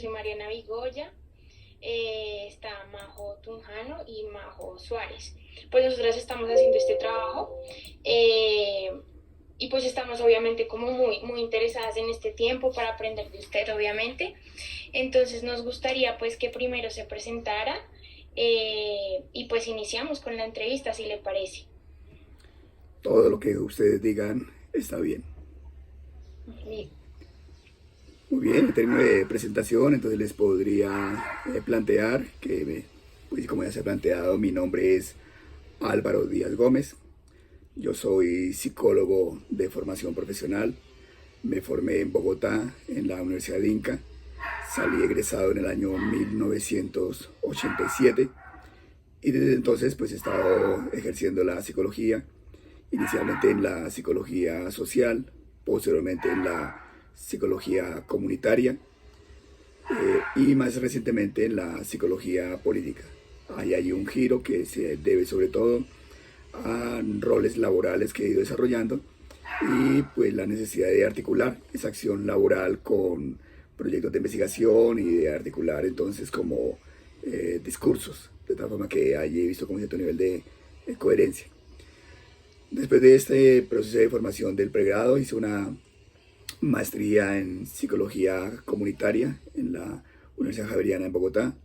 Soy Mariana Vigoya, está Majo Tunjano y Majo Suárez. Pues nosotras estamos haciendo este trabajo eh, y pues estamos obviamente como muy interesadas en este tiempo para aprender de usted obviamente. Entonces nos gustaría pues que primero se presentara y pues iniciamos con la entrevista si le parece. Todo lo que ustedes digan está bien. Muy bien, en términos de presentación, entonces les podría plantear que, pues como ya se ha planteado, mi nombre es Álvaro Díaz Gómez. Yo soy psicólogo de formación profesional. Me formé en Bogotá, en la Universidad de Inca. Salí egresado en el año 1987 y desde entonces pues he estado ejerciendo la psicología, inicialmente en la psicología social, posteriormente en la psicología comunitaria y más recientemente en la psicología política. Ahí hay un giro que se debe sobre todo a roles laborales que he ido desarrollando y pues la necesidad de articular esa acción laboral con proyectos de investigación y de articular entonces como discursos, de tal forma que ahí he visto como cierto nivel de coherencia. Después de este proceso de formación del pregrado hice una maestría en psicología comunitaria en la Universidad Javeriana en Bogotá,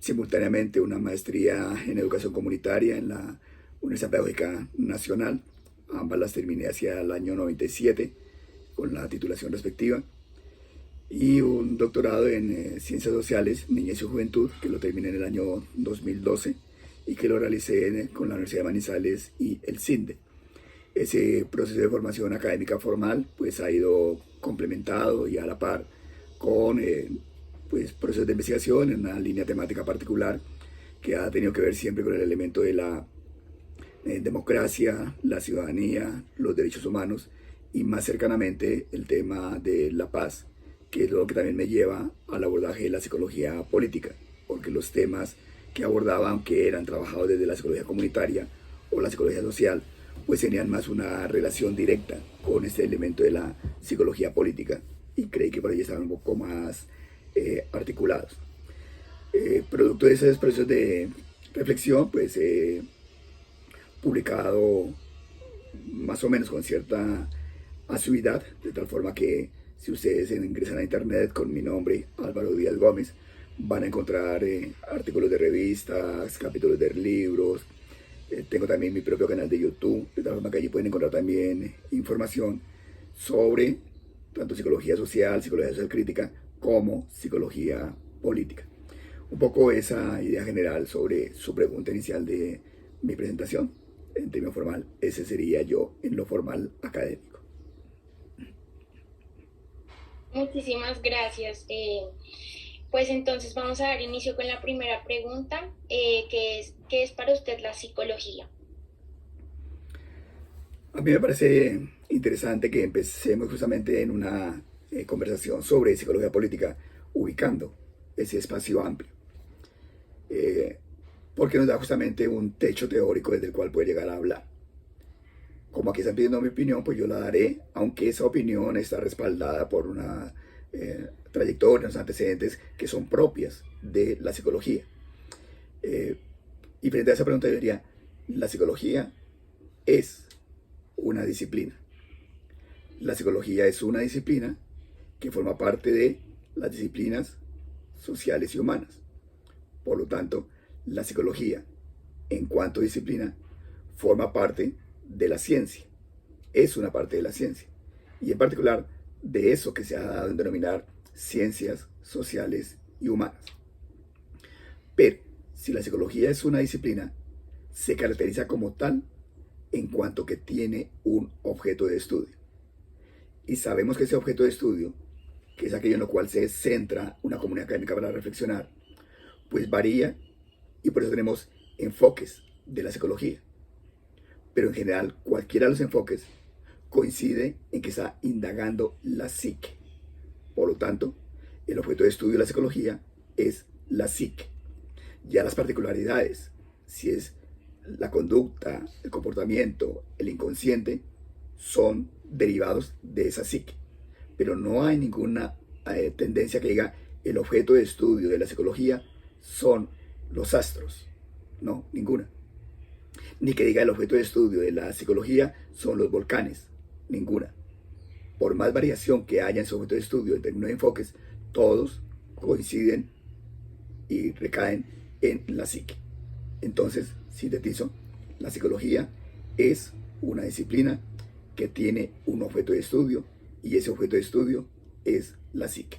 simultáneamente una maestría en educación comunitaria en la Universidad Pedagógica Nacional. Ambas las terminé hacia el año 97 con la titulación respectiva, y un doctorado en ciencias sociales, niñez y juventud, que lo terminé en el año 2012 y que lo realicé con la Universidad de Manizales y el CINDE. Ese proceso de formación académica formal pues ha ido complementado y a la par con pues procesos de investigación en una línea temática particular que ha tenido que ver siempre con el elemento de la democracia, la ciudadanía, los derechos humanos y más cercanamente el tema de la paz, que es lo que también me lleva al abordaje de la psicología política, porque los temas que abordaba, aunque eran trabajados desde la psicología comunitaria o la psicología social, pues tenían más una relación directa con este elemento de la psicología política y creí que por ahí estaban un poco más articulados. Producto de esos procesos de reflexión, pues he publicado más o menos con cierta asiduidad, de tal forma que si ustedes ingresan a internet con mi nombre, Álvaro Díaz Gómez, van a encontrar artículos de revistas, capítulos de libros. Tengo también mi propio canal de YouTube, de tal forma que allí pueden encontrar también información sobre tanto psicología social crítica, como psicología política. Un poco esa idea general sobre su pregunta inicial de mi presentación. En términos formal, ese sería yo en lo formal académico. Muchísimas gracias. Pues entonces vamos a dar inicio con la primera pregunta, ¿qué es para usted la psicología? A mí me parece interesante que empecemos justamente en una conversación sobre psicología política, ubicando ese espacio amplio, eh, porque nos da justamente un techo teórico desde el cual puede llegar a hablar. Como aquí están pidiendo mi opinión, pues yo la daré, aunque esa opinión está respaldada por una trayectoria, unos antecedentes que son propias de la psicología. Eh, y frente a esa pregunta yo diría, la psicología es una disciplina. La psicología es una disciplina que forma parte de las disciplinas sociales y humanas. Por lo tanto, la psicología, en cuanto a disciplina, forma parte de la ciencia, es una parte de la ciencia, y en particular de eso que se ha dado en denominar ciencias sociales y humanas. Pero si la psicología es una disciplina, se caracteriza como tal en cuanto que tiene un objeto de estudio. Y sabemos que ese objeto de estudio, que es aquello en lo cual se centra una comunidad académica para reflexionar, pues varía, y por eso tenemos enfoques de la psicología. Pero en general, cualquiera de los enfoques coincide en que está indagando la psique. Por lo tanto, el objeto de estudio de la psicología es la psique. Ya las particularidades, si es la conducta, el comportamiento, el inconsciente, son derivados de esa psique. Pero no hay ninguna tendencia que diga el objeto de estudio de la psicología son los astros. No, ninguna. Ni que diga el objeto de estudio de la psicología son los volcanes. Ninguna. Por más variación que haya en su objeto de estudio en términos de enfoques, todos coinciden y recaen en la psique. Entonces, sintetizo, la psicología es una disciplina que tiene un objeto de estudio y ese objeto de estudio es la psique.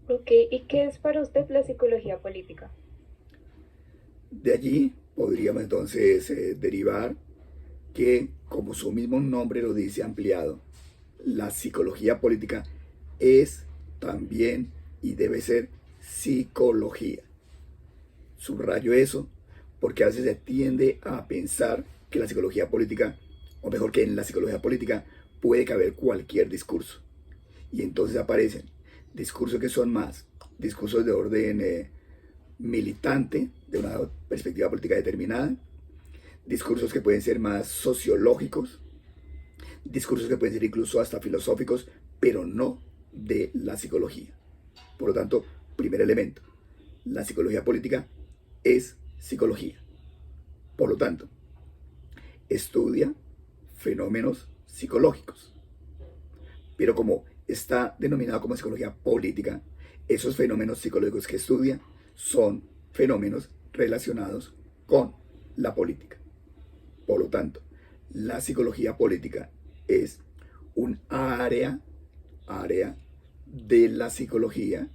Ok, ¿y qué es para usted la psicología política? De allí podríamos entonces derivar que, como su mismo nombre lo dice ampliado, la psicología política es también y debe ser psicología. Subrayo eso porque a veces se tiende a pensar que la psicología política, o mejor que en la psicología política, puede caber cualquier discurso. Y entonces aparecen discursos que son más discursos de orden militante, de una perspectiva política determinada, discursos que pueden ser más sociológicos, discursos que pueden ser incluso hasta filosóficos, pero no de la psicología. Por lo tanto, primer elemento, la psicología política es psicología. Por lo tanto, estudia fenómenos psicológicos. Pero como está denominado como psicología política, esos fenómenos psicológicos que estudia son fenómenos relacionados con la política. Por lo tanto, la psicología política es un área de la psicología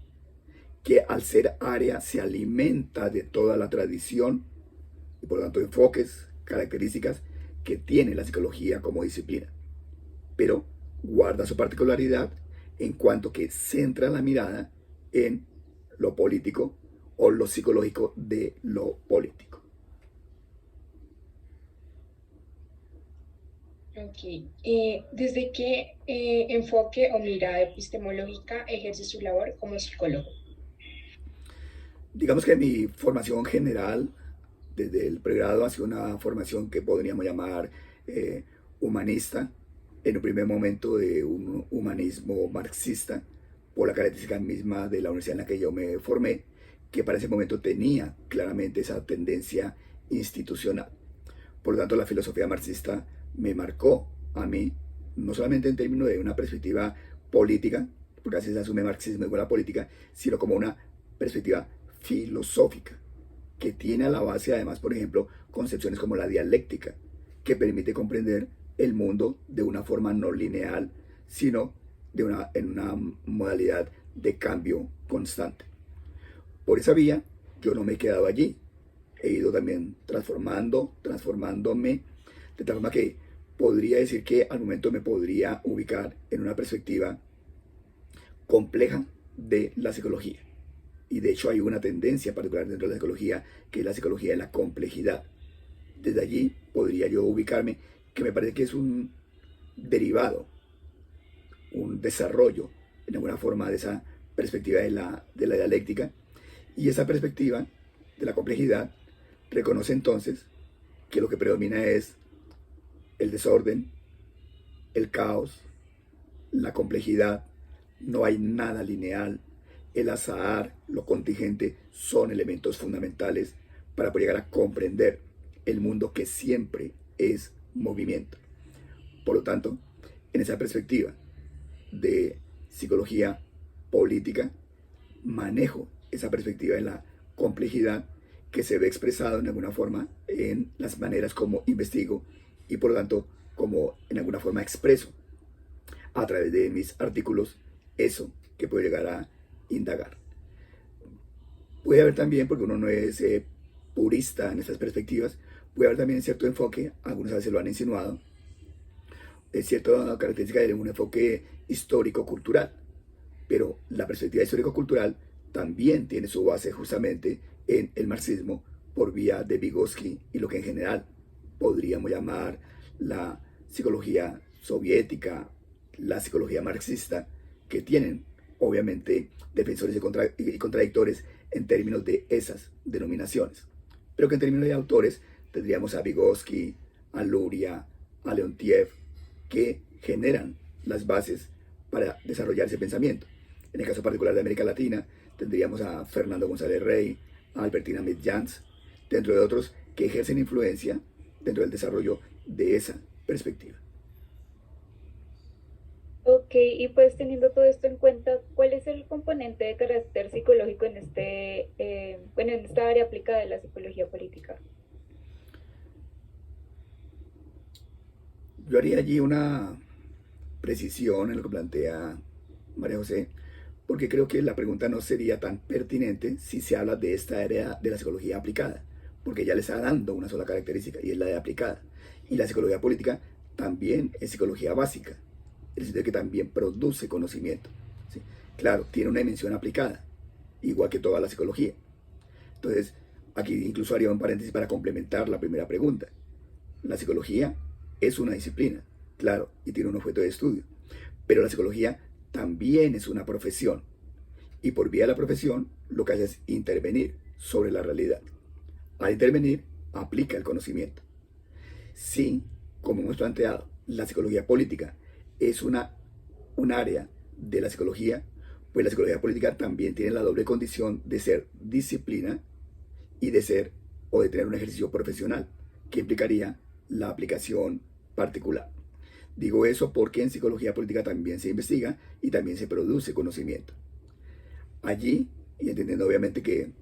que al ser área se alimenta de toda la tradición y por lo tanto enfoques, características que tiene la psicología como disciplina. Pero guarda su particularidad en cuanto que centra la mirada en lo político o lo psicológico de lo político. Ok. ¿Desde qué enfoque o mirada epistemológica ejerce su labor como psicólogo? Digamos que mi formación general desde el pregrado ha sido una formación que podríamos llamar humanista, en un primer momento de un humanismo marxista, por la característica misma de la universidad en la que yo me formé, que para ese momento tenía claramente esa tendencia institucional. Por lo tanto, la filosofía marxista me marcó a mí, no solamente en términos de una perspectiva política, porque así se asume marxismo con la política, sino como una perspectiva filosófica, que tiene a la base además, por ejemplo, concepciones como la dialéctica, que permite comprender el mundo de una forma no lineal, sino en una modalidad de cambio constante. Por esa vía, yo no me he quedado allí, he ido también transformándome, de tal forma que podría decir que al momento me podría ubicar en una perspectiva compleja de la psicología. Y de hecho hay una tendencia particular dentro de la psicología, que es la psicología de la complejidad. Desde allí podría yo ubicarme, que me parece que es un derivado, un desarrollo, en alguna forma, de esa perspectiva de la dialéctica. Y esa perspectiva de la complejidad reconoce entonces que lo que predomina es el desorden, el caos, la complejidad, no hay nada lineal, el azar, lo contingente son elementos fundamentales para poder llegar a comprender el mundo que siempre es movimiento. Por lo tanto, en esa perspectiva de psicología política, manejo esa perspectiva de la complejidad que se ve expresado en alguna forma en las maneras como investigo y por lo tanto como en alguna forma expreso a través de mis artículos eso que puedo llegar a indagar. Puede haber también, porque uno no es purista en estas perspectivas, puede haber también cierto enfoque, algunas veces lo han insinuado, cierta característica de un enfoque histórico-cultural, pero la perspectiva histórico-cultural también tiene su base justamente en el marxismo por vía de Vygotsky y lo que en general podríamos llamar la psicología soviética, la psicología marxista, que tienen obviamente defensores y contradictores en términos de esas denominaciones, pero que en términos de autores tendríamos a Vygotsky, a Luria, a Leontiev, que generan las bases para desarrollar ese pensamiento. En el caso particular de América Latina, tendríamos a Fernando González Rey, a Albertina Midjans, dentro de otros que ejercen influencia dentro del desarrollo de esa perspectiva. Ok, y pues teniendo todo esto en cuenta, ¿cuál es el componente de carácter psicológico en bueno, en esta área aplicada de la psicología política? Yo haría allí una precisión en lo que plantea María José, porque creo que la pregunta no sería tan pertinente si se habla de esta área de la psicología aplicada, porque ya le está dando una sola característica y es la de aplicada. Y la psicología política también es psicología básica, en el sentido de que también produce conocimiento. ¿Sí? Claro, tiene una dimensión aplicada, igual que toda la psicología. Entonces, aquí incluso haría un paréntesis para complementar la primera pregunta. La psicología es una disciplina, claro, y tiene un objeto de estudio, pero la psicología también es una profesión, y por vía de la profesión lo que hace es intervenir sobre la realidad. Al intervenir, aplica el conocimiento. Sí, como hemos planteado, la psicología política es un área de la psicología, pues la psicología política también tiene la doble condición de ser disciplina y de ser o de tener un ejercicio profesional, que implicaría la aplicación particular. Digo eso porque en psicología política también se investiga y también se produce conocimiento. Allí, y entendiendo obviamente que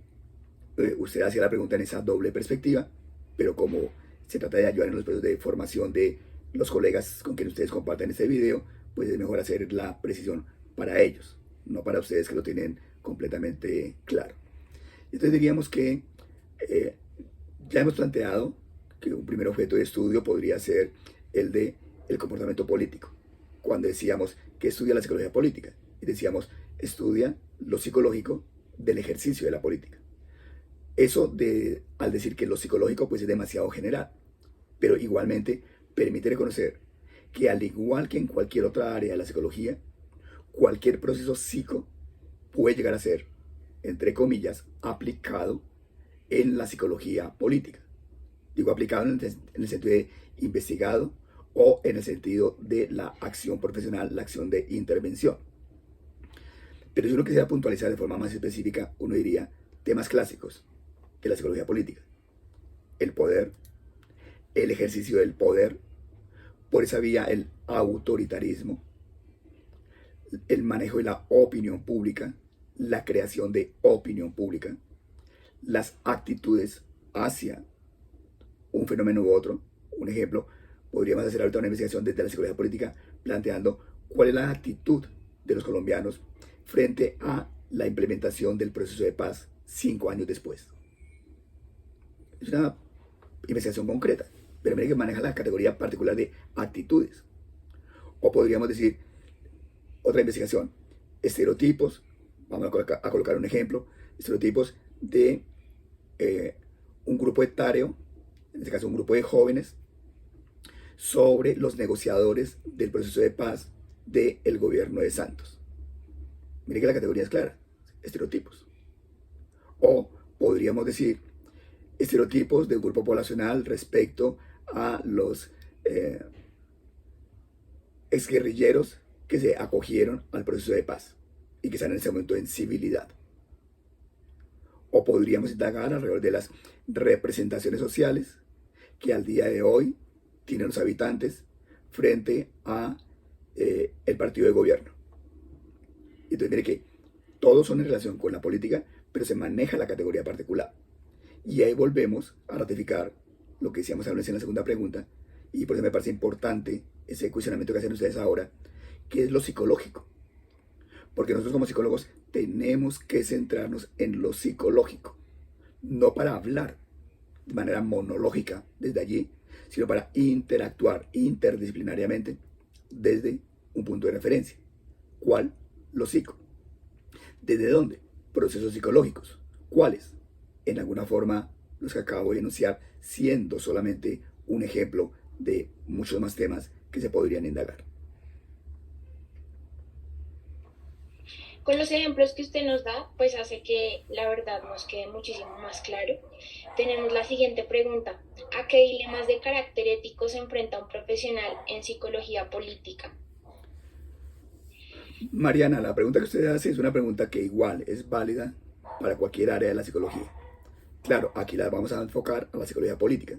usted hacía la pregunta en esa doble perspectiva, pero como se trata de ayudar en los procesos de formación de los colegas con quienes ustedes comparten este video, pues es mejor hacer la precisión para ellos, no para ustedes que lo tienen completamente claro. Entonces diríamos que ya hemos planteado que un primer objeto de estudio podría ser el de el comportamiento político. Cuando decíamos que estudia la psicología política, y decíamos estudia lo psicológico del ejercicio de la política. Eso al decir que lo psicológico pues es demasiado general, pero igualmente permite reconocer que al igual que en cualquier otra área de la psicología, cualquier proceso psico puede llegar a ser, entre comillas, aplicado en la psicología política. Digo aplicado en el sentido de investigado o en el sentido de la acción profesional, la acción de intervención. Pero si uno quisiera puntualizar de forma más específica, uno diría temas clásicos de la psicología política. El poder, el ejercicio del poder, por esa vía el autoritarismo, el manejo de la opinión pública, la creación de opinión pública, las actitudes hacia un fenómeno u otro. Un ejemplo, podríamos hacer ahorita una investigación desde la psicología política planteando cuál es la actitud de los colombianos frente a la implementación del proceso de paz 5 años después. Es una investigación concreta, pero mire que maneja la categoría particular de actitudes. O podríamos decir, otra investigación, estereotipos, vamos a colocar un ejemplo, estereotipos de un grupo etario, en este caso un grupo de jóvenes, sobre los negociadores del proceso de paz del gobierno de Santos. Mire que la categoría es clara, estereotipos. O podríamos decir estereotipos del grupo poblacional respecto a los exguerrilleros que se acogieron al proceso de paz y que están en ese momento en civilidad. O podríamos indagar alrededor de las representaciones sociales que al día de hoy tienen los habitantes frente a el partido de gobierno. Entonces mire que todos son en relación con la política, pero se maneja la categoría particular. Y ahí volvemos a ratificar lo que decíamos en la segunda pregunta, y por eso me parece importante ese cuestionamiento que hacen ustedes ahora, que es lo psicológico. Porque nosotros como psicólogos tenemos que centrarnos en lo psicológico, no para hablar de manera monológica desde allí, sino para interactuar interdisciplinariamente desde un punto de referencia. ¿Cuál? Lo psico. ¿Desde dónde? Procesos psicológicos. ¿Cuáles? En alguna forma los que acabo de enunciar, siendo solamente un ejemplo de muchos más temas que se podrían indagar. Con los ejemplos que usted nos da, pues hace que la verdad nos quede muchísimo más claro. Tenemos la siguiente pregunta. ¿A qué dilemas de carácter ético se enfrenta un profesional en psicología política? Mariana, la pregunta que usted hace es una pregunta que igual es válida para cualquier área de la psicología. Claro, aquí la vamos a enfocar a la psicología política,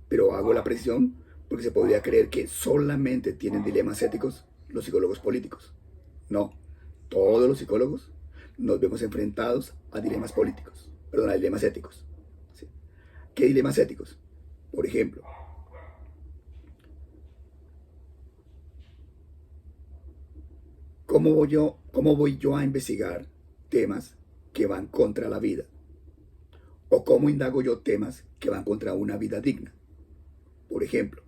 pero hago la precisión porque se podría creer que solamente tienen dilemas éticos los psicólogos políticos. No, todos los psicólogos nos vemos enfrentados a dilemas políticos, perdón, a dilemas éticos. ¿Sí? ¿Qué dilemas éticos? Por ejemplo, cómo voy yo a investigar temas que van contra la vida? ¿O cómo indago yo temas que van contra una vida digna? Por ejemplo,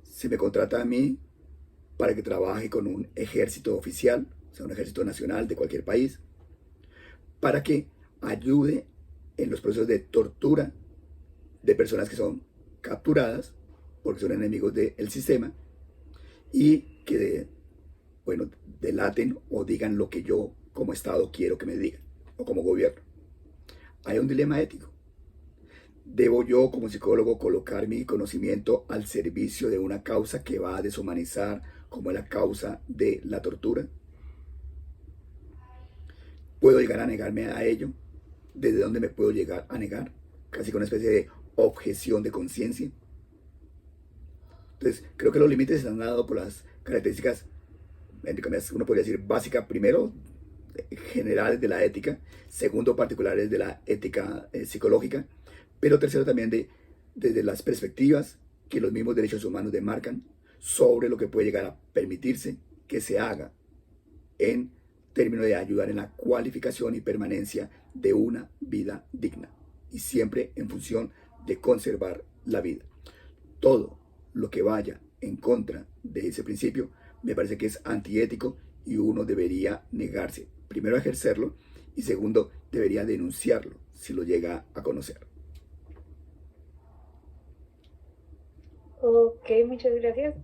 si me contrata a mí para que trabaje con un ejército oficial, o sea, un ejército nacional de cualquier país, para que ayude en los procesos de tortura de personas que son capturadas porque son enemigos del sistema y que, bueno, delaten o digan lo que yo como Estado quiero que me digan, o como gobierno. Hay un dilema ético. ¿Debo yo como psicólogo colocar mi conocimiento al servicio de una causa que va a deshumanizar como la causa de la tortura? ¿Puedo llegar a negarme a ello? ¿Desde dónde me puedo llegar a negar? Casi con una especie de objeción de conciencia. Entonces, creo que los límites están dados por las características, entre comillas, uno podría decir básicas, primero, generales de la ética, segundo, particulares de la ética psicológica, pero tercero también desde las perspectivas que los mismos derechos humanos demarcan sobre lo que puede llegar a permitirse que se haga en términos de ayudar en la cualificación y permanencia de una vida digna, y siempre en función de conservar la vida. Todo lo que vaya en contra de ese principio me parece que es antiético y uno debería negarse, primero a ejercerlo y segundo debería denunciarlo si lo llega a conocer. Ok, muchas gracias.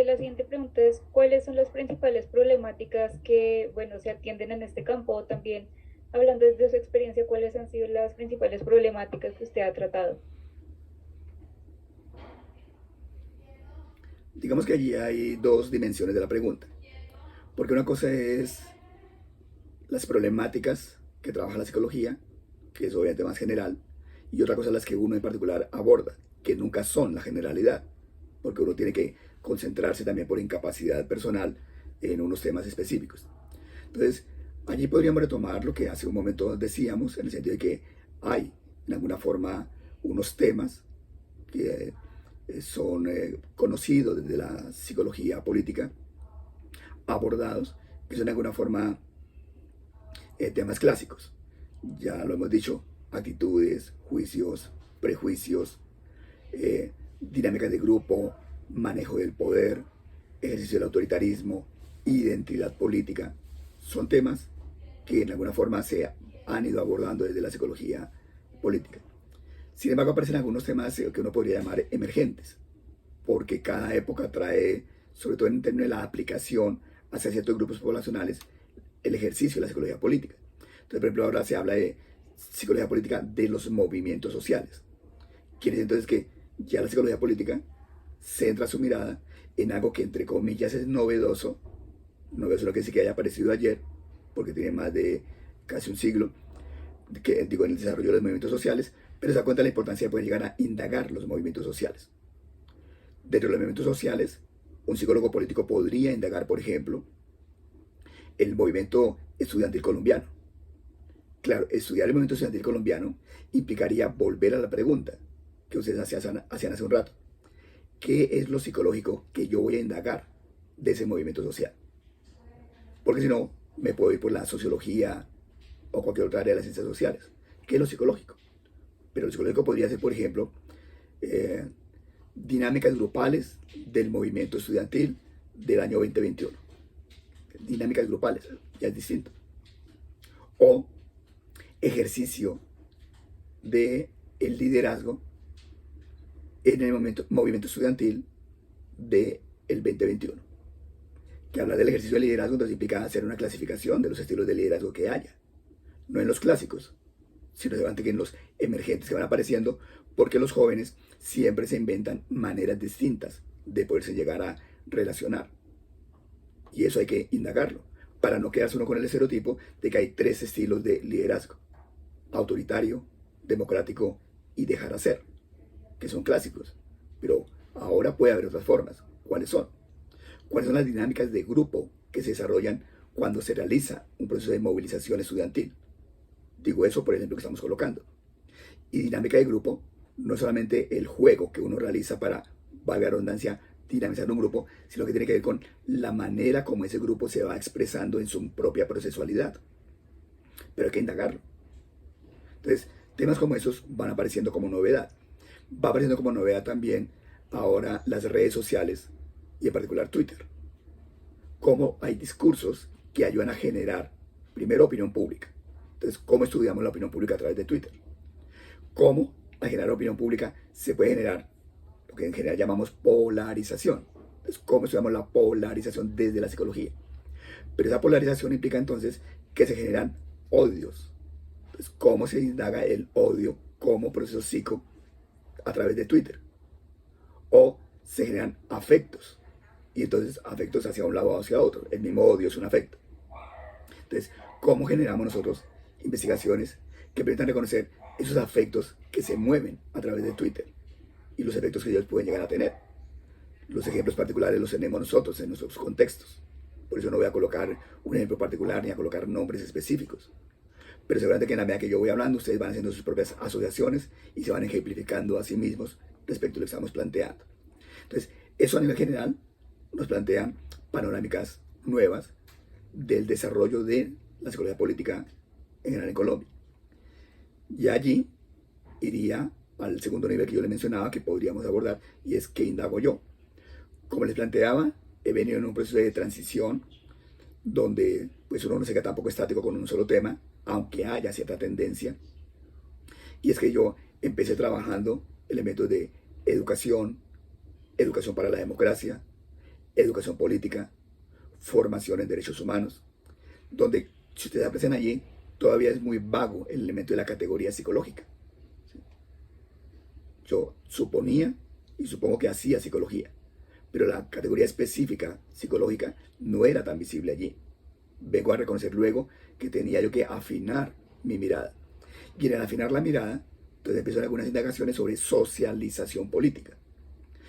La siguiente pregunta es, ¿cuáles son las principales problemáticas que, bueno, se atienden en este campo? También, hablando desde su experiencia, ¿cuáles han sido las principales problemáticas que usted ha tratado? Digamos que allí hay dos dimensiones de la pregunta, porque una cosa es las problemáticas que trabaja la psicología, que es obviamente más general, y otra cosa es las que uno en particular aborda, que nunca son la generalidad, porque uno tiene que concentrarse también por incapacidad personal en unos temas específicos. Entonces, allí podríamos retomar lo que hace un momento decíamos, en el sentido de que hay, en alguna forma, unos temas que son conocidos desde la psicología política, abordados, que son de alguna forma temas clásicos. Ya lo hemos dicho, actitudes, juicios, prejuicios, dinámicas de grupo, manejo del poder, ejercicio del autoritarismo, identidad política. Son temas que en alguna forma se han ido abordando desde la psicología política. Sin embargo, aparecen algunos temas que uno podría llamar emergentes, porque cada época trae, sobre todo en términos de la aplicación hacia ciertos grupos poblacionales, el ejercicio de la psicología política. Entonces, por ejemplo, ahora se habla de psicología política de los movimientos sociales. Quiere decir entonces que ya la psicología política centra su mirada en algo que entre comillas es novedoso. Novedoso no quiere decir que haya aparecido ayer, porque tiene más de casi un siglo, en el desarrollo de los movimientos sociales, pero se da cuenta de la importancia de poder llegar a indagar los movimientos sociales. Dentro de los movimientos sociales, un psicólogo político podría indagar, por ejemplo, el movimiento estudiantil colombiano. Claro, estudiar el movimiento estudiantil colombiano implicaría volver a la pregunta que ustedes hacían hace un rato. ¿Qué es lo psicológico que yo voy a indagar de ese movimiento social? Porque si no, me puedo ir por la sociología o cualquier otra área de las ciencias sociales. ¿Qué es lo psicológico? Pero lo psicológico podría ser, por ejemplo, dinámicas grupales del movimiento estudiantil del año 2021. Dinámicas grupales, ya es distinto. O ejercicio del liderazgo en el movimiento estudiantil del 2021. Que habla del ejercicio del liderazgo, entonces implica hacer una clasificación de los estilos de liderazgo que haya. No en los clásicos, sino que en los emergentes que van apareciendo, porque los jóvenes siempre se inventan maneras distintas de poderse llegar a relacionar. Y eso hay que indagarlo, para no quedarse uno con el estereotipo de que hay 3 estilos de liderazgo: autoritario, democrático y dejar hacer, que son clásicos. Pero ahora puede haber otras formas. ¿Cuáles son? ¿Cuáles son las dinámicas de grupo que se desarrollan cuando se realiza un proceso de movilización estudiantil? Digo eso por el ejemplo que estamos colocando. Y dinámica de grupo no es solamente el juego que uno realiza para, valga la redundancia, dinamizar un grupo, sino que tiene que ver con la manera como ese grupo se va expresando en su propia procesualidad. Pero hay que indagarlo. Entonces, temas como esos van apareciendo como novedad. Va apareciendo como novedad también ahora las redes sociales y en particular Twitter. Cómo hay discursos que ayudan a generar, primero, opinión pública. Entonces, ¿cómo estudiamos la opinión pública a través de Twitter? ¿Cómo al generar opinión pública se puede generar lo que en general llamamos polarización? Entonces, ¿cómo estudiamos la polarización desde la psicología? Pero esa polarización implica entonces que se generan odios. Entonces, ¿cómo se indaga el odio como proceso psico a través de Twitter? O se generan afectos. Y entonces afectos hacia un lado o hacia otro. El mismo odio es un afecto. Entonces, ¿cómo generamos nosotros investigaciones que permitan reconocer esos afectos que se mueven a través de Twitter y los efectos que ellos pueden llegar a tener? Los ejemplos particulares los tenemos nosotros en nuestros contextos. Por eso no voy a colocar un ejemplo particular ni a colocar nombres específicos. Pero seguramente que en la medida que yo voy hablando, ustedes van haciendo sus propias asociaciones y se van ejemplificando a sí mismos respecto a lo que estamos planteando. Entonces, eso a nivel general nos plantea panorámicas nuevas del desarrollo de la psicología política en general en Colombia. Y allí iría al segundo nivel que yo le mencionaba que podríamos abordar, y es ¿qué indago yo? Como les planteaba, he venido en un proceso de transición donde pues uno no se queda tampoco estático con un solo tema, aunque haya cierta tendencia. Y es que yo empecé trabajando elementos de educación, educación para la democracia, educación política, formación en derechos humanos, donde si ustedes aprecian allí, todavía es muy vago el elemento de la categoría psicológica. Yo suponía y supongo que hacía psicología, pero la categoría específica psicológica no era tan visible allí. Vengo a reconocer luego que tenía yo que afinar mi mirada. Y en el afinar la mirada, entonces empiezo algunas indagaciones sobre socialización política.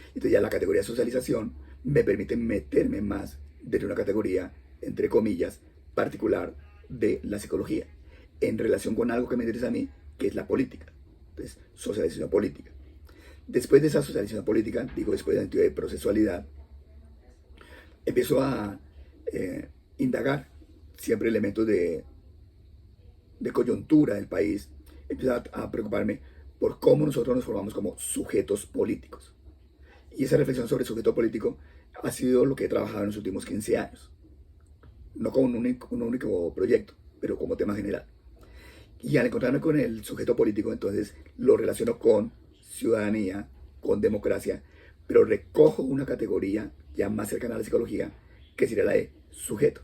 Entonces ya la categoría socialización me permite meterme más dentro de una categoría, entre comillas, particular de la psicología, en relación con algo que me interesa a mí, que es la política. Entonces, socialización política. Después de esa socialización política, digo después del sentido de procesualidad, empiezo a indagar siempre elementos de coyuntura del país, empiezo a preocuparme por cómo nosotros nos formamos como sujetos políticos. Y esa reflexión sobre sujeto político ha sido lo que he trabajado en los últimos 15 años. No como un único proyecto, pero como tema general. Y al encontrarme con el sujeto político, entonces lo relaciono con ciudadanía, con democracia, pero recojo una categoría ya más cercana a la psicología, que sería la de sujeto,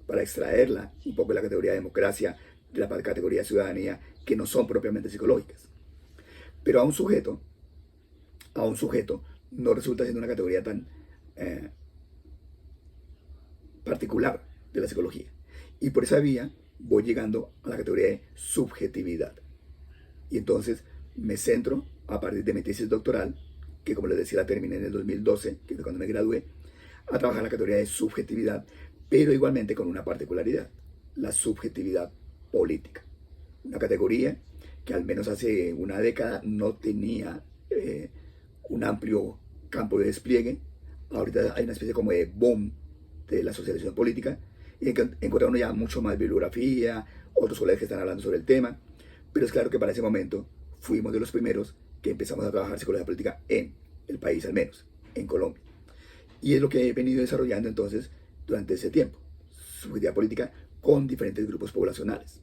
para extraerla un poco de la categoría de democracia, de la categoría de ciudadanía, que no son propiamente psicológicas. Pero a un sujeto no resulta siendo una categoría tan particular de la psicología. Y por esa vía voy llegando a la categoría de subjetividad. Y entonces me centro, a partir de mi tesis doctoral, que como les decía la terminé en el 2012, que fue cuando me gradué, a trabajar la categoría de subjetividad, pero igualmente con una particularidad, la subjetividad política. Una categoría que al menos hace una década no tenía un amplio campo de despliegue. Ahorita hay una especie como de boom de la socialización política, y encuentra uno ya mucho más bibliografía, otros colegas que están hablando sobre el tema, pero es claro que para ese momento fuimos de los primeros que empezamos a trabajar psicología política en el país, al menos, en Colombia. Y es lo que he venido desarrollando entonces durante ese tiempo, subjetividad política con diferentes grupos poblacionales.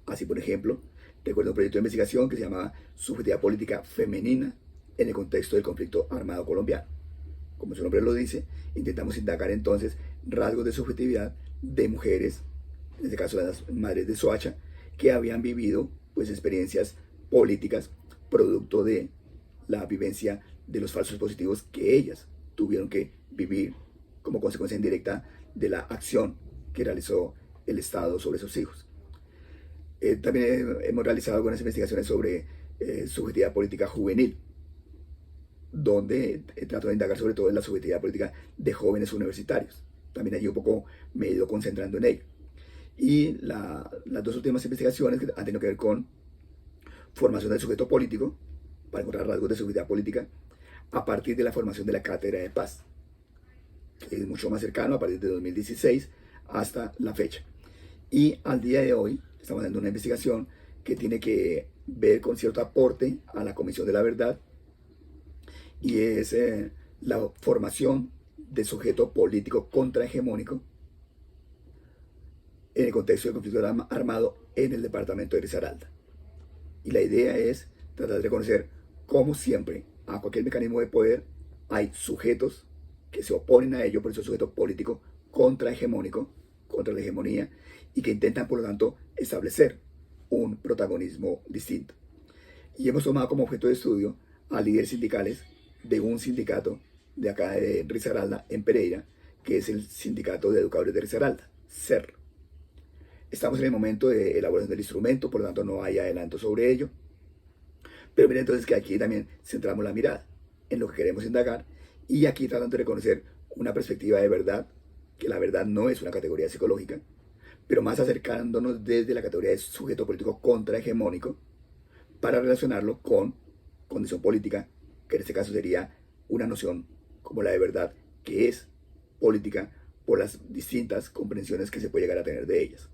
Así, por ejemplo, recuerdo un proyecto de investigación que se llamaba Subjetividad Política Femenina en el contexto del conflicto armado colombiano. Como su nombre lo dice, intentamos indagar entonces rasgos de subjetividad de mujeres, en este caso las madres de Soacha, que habían vivido pues experiencias políticas producto de la vivencia de los falsos positivos que ellas tuvieron que vivir como consecuencia indirecta de la acción que realizó el Estado sobre sus hijos. También hemos realizado algunas investigaciones sobre subjetividad política juvenil, donde trato de indagar sobre todo en la subjetividad política de jóvenes universitarios. También allí un poco me he ido concentrando en ello. Y las dos últimas investigaciones que han tenido que ver con formación del sujeto político, para encontrar rasgos de subjetividad política, a partir de la formación de la Cátedra de Paz, que es mucho más cercano, a partir de 2016 hasta la fecha. Y al día de hoy estamos haciendo una investigación que tiene que ver con cierto aporte a la Comisión de la Verdad, y es la formación de sujeto político contrahegemónico en el contexto del conflicto armado en el departamento de Risaralda. Y la idea es tratar de reconocer cómo siempre a cualquier mecanismo de poder hay sujetos que se oponen a ello, por eso sujeto político contrahegemónico, contra la hegemonía, y que intentan por lo tanto establecer un protagonismo distinto. Y hemos tomado como objeto de estudio a líderes sindicales de un sindicato de acá de Risaralda, en Pereira, que es el Sindicato de Educadores de Risaralda, SER. Estamos en el momento de elaboración del instrumento, por lo tanto no hay adelanto sobre ello. Pero miren entonces que aquí también centramos la mirada en lo que queremos indagar, y aquí tratando de reconocer una perspectiva de verdad, que la verdad no es una categoría psicológica, pero más acercándonos desde la categoría de sujeto político contrahegemónico para relacionarlo con condición política, que en este caso sería una noción como la de verdad, que es política por las distintas comprensiones que se puede llegar a tener de ellas.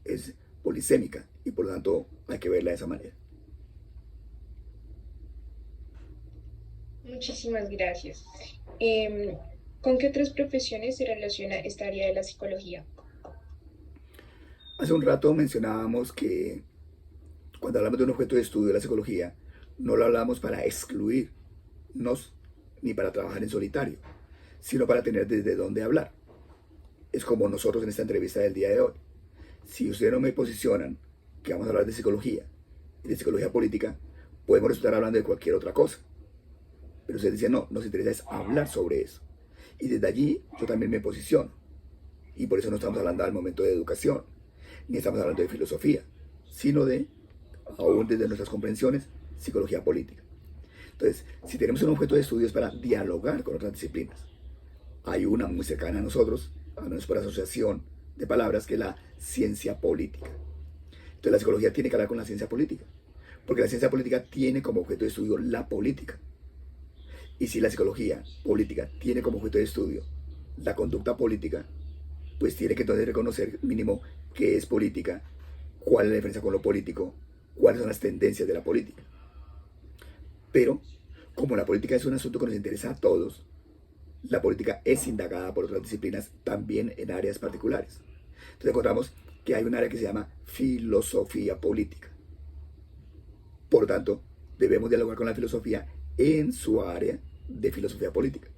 Es polisémica y por lo tanto hay que verla de esa manera. Muchísimas gracias. ¿Con qué otras profesiones se relaciona esta área de la psicología? Hace un rato mencionábamos que cuando hablamos de un objeto de estudio de la psicología, no lo hablamos para excluirnos ni para trabajar en solitario, sino para tener desde dónde hablar. Es como nosotros en esta entrevista del día de hoy. Si ustedes no me posicionan que vamos a hablar de psicología y de psicología política, podemos estar hablando de cualquier otra cosa. Pero ustedes dicen, no, nos interesa es hablar sobre eso. Y desde allí yo también me posiciono. Y por eso no estamos hablando al momento de educación, ni estamos hablando de filosofía, sino de, aún desde nuestras comprensiones, psicología política. Entonces, si tenemos un objeto de estudio es para dialogar con otras disciplinas. Hay una muy cercana a nosotros, al menos por asociación de palabras, que es la ciencia política. Entonces la psicología tiene que hablar con la ciencia política, porque la ciencia política tiene como objeto de estudio la política. Y si la psicología política tiene como objeto de estudio la conducta política, pues tiene que entonces reconocer mínimo qué es política, cuál es la diferencia con lo político, cuáles son las tendencias de la política. Pero, como la política es un asunto que nos interesa a todos, la política es indagada por otras disciplinas también en áreas particulares. Entonces encontramos que hay un área que se llama filosofía política. Por lo tanto, debemos dialogar con la filosofía en su área de filosofía política.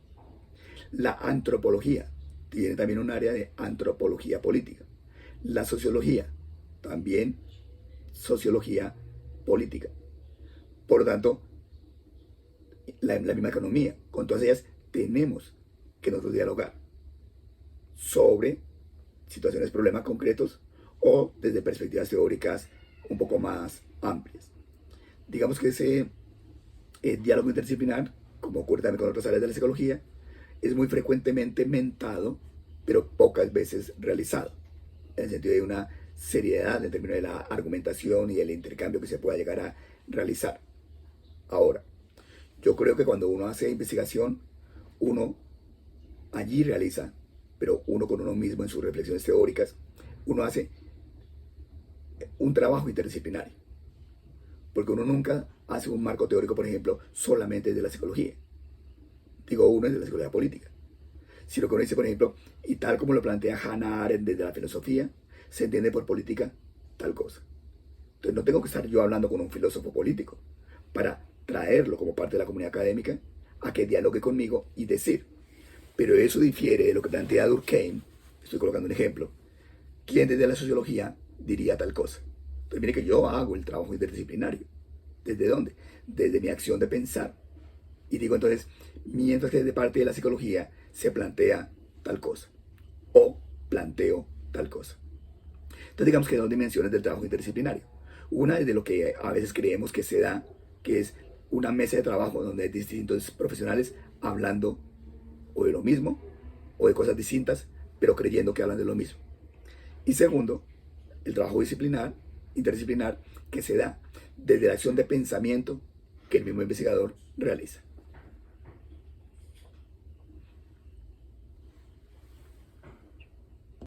La antropología tiene también un área de antropología política. La sociología, también sociología política. Por lo tanto, la misma economía, con todas ellas tenemos que nosotros dialogar sobre situaciones, problemas concretos o desde perspectivas teóricas un poco más amplias. Digamos que ese diálogo interdisciplinar, como ocurre también con otras áreas de la psicología, es muy frecuentemente mentado, pero pocas veces realizado, en el sentido de una seriedad en términos de la argumentación y el intercambio que se pueda llegar a realizar. Ahora, yo creo que cuando uno hace investigación, uno allí realiza, pero uno con uno mismo en sus reflexiones teóricas, uno hace un trabajo interdisciplinario. Porque uno nunca hace un marco teórico, por ejemplo, solamente de la psicología. Digo, uno es de la psicología política. Si lo que uno dice, por ejemplo, y tal como lo plantea Hannah Arendt desde la filosofía, se entiende por política tal cosa. Entonces no tengo que estar yo hablando con un filósofo político para traerlo como parte de la comunidad académica a que dialogue conmigo y decir. Pero eso difiere de lo que plantea Durkheim, estoy colocando un ejemplo, quien desde la sociología diría tal cosa. Entonces mire que yo hago el trabajo interdisciplinario. ¿Desde dónde? Desde mi acción de pensar. Y digo entonces, mientras que desde parte de la psicología se plantea tal cosa o planteo tal cosa. Entonces digamos que hay dos dimensiones del trabajo interdisciplinario. Una es de lo que a veces creemos que se da, que es una mesa de trabajo donde hay distintos profesionales hablando o de lo mismo o de cosas distintas, pero creyendo que hablan de lo mismo. Y segundo, el trabajo interdisciplinar, que se da desde la acción de pensamiento que el mismo investigador realiza.